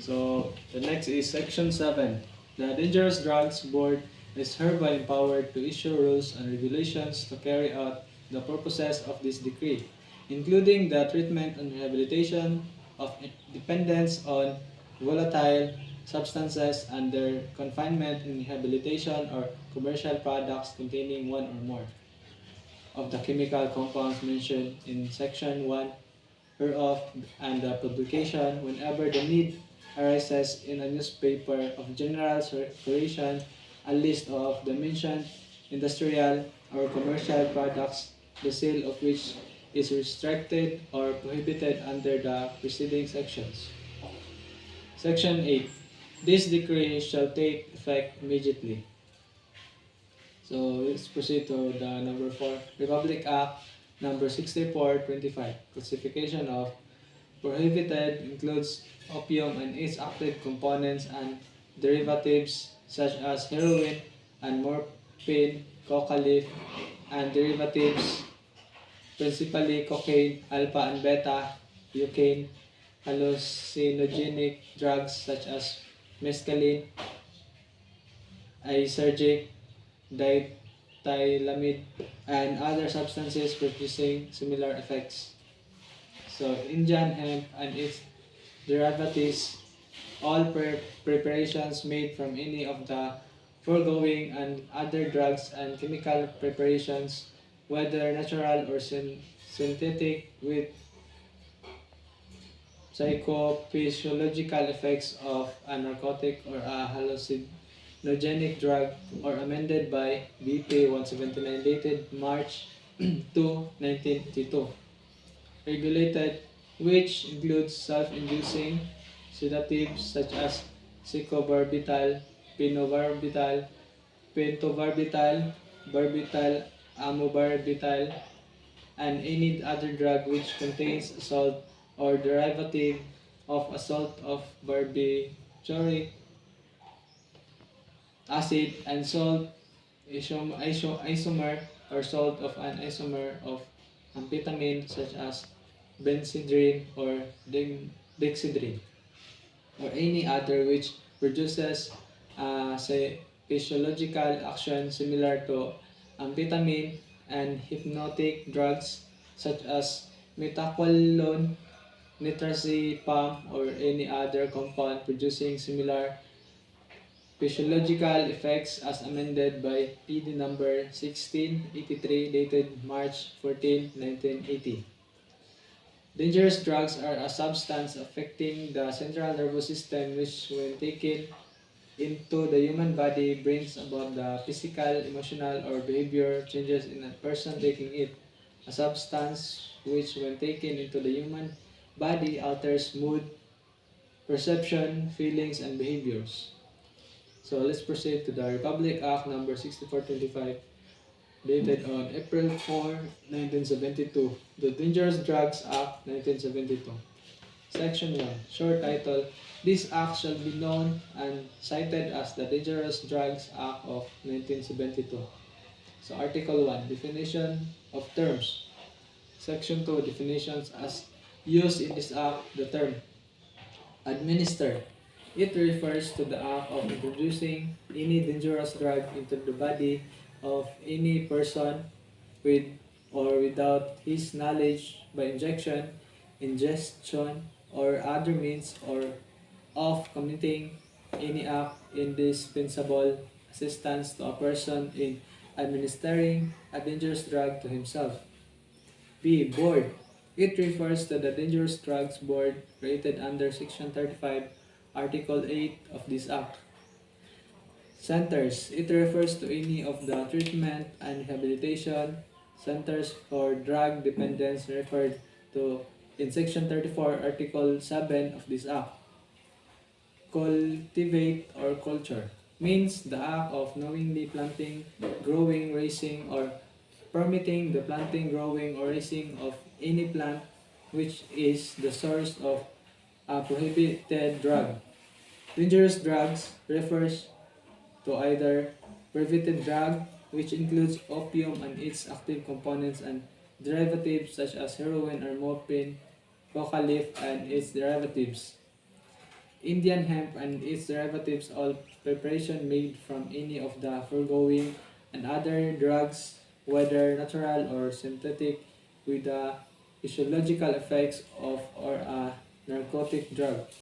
So the next is Section 7. The Dangerous Drugs Board is hereby empowered to issue rules and regulations to carry out the purposes of this decree, including the treatment and rehabilitation of dependents on volatile substances and their confinement in rehabilitation or commercial products containing one or more of the chemical compounds mentioned in Section 1 hereof, and the publication, whenever the need arises, in a newspaper of general circulation, a list of the mentioned industrial or commercial products, the sale of which is restricted or prohibited under the preceding sections. Section 8. This decree shall take effect immediately. So let's proceed to the number 4. Republic Act number 6425. Classification of prohibited includes opium and its active components and derivatives such as heroin and morphine, coca leaf, and derivatives, principally cocaine, alpha and beta, cocaine, hallucinogenic drugs such as mescaline, lysergic, diethylamide, and other substances producing similar effects. So, Indian hemp and its derivatives, all preparations made from any of the foregoing and other drugs and chemical preparations, whether natural or synthetic, with psychophysiological effects of a narcotic or a hallucinogenic drug, or amended by BP 179 dated March 2, 1982. Regulated, which includes self-inducing sedatives such as secobarbital, phenobarbital, pentobarbital, barbital, amobarbital, and any other drug which contains a salt or derivative of a salt of barbituric acid and salt isomer or salt of an isomer of amphetamine such as benzedrine or dexedrine, or any other which produces say physiological action similar to amphetamine, and hypnotic drugs such as metaqualone, nitrazepam, or any other compound producing similar physiological effects as amended by PD number 1683 dated March 14, 1980. Dangerous drugs are a substance affecting the central nervous system which, when taken into the human body, brings about the physical, emotional, or behavior changes in a person taking it. A substance which, when taken into the human body, alters mood, perception, feelings, and behaviors. So let's proceed to the Republic Act number 6425, dated on April 4, 1972, the Dangerous Drugs Act 1972. Section 1, short title, this act shall be known and cited as the Dangerous Drugs Act of 1972. So Article 1, definition of terms. Section 2, definitions as used in this act. The term administer. It refers to the act of introducing any dangerous drug into the body of any person with or without his knowledge, by injection, ingestion, or other means, or of committing any act indispensable assistance to a person in administering a dangerous drug to himself. B. Board. It refers to the Dangerous Drugs Board created under Section 35, Article 8 of this Act. Centers. It refers to any of the treatment and rehabilitation centers for drug dependence referred to in Section 34, Article 7 of this Act. Cultivate or culture means the act of knowingly planting, growing, raising, or permitting the planting, growing, or raising of any plant which is the source of a prohibited drug. Dangerous drugs refers to either prohibited drug, which includes opium and its active components and derivatives such as heroin or morphine, coca leaf and its derivatives, Indian hemp and its derivatives, all preparation made from any of the foregoing, and other drugs, whether natural or synthetic, with the physiological effects of or a narcotic drug.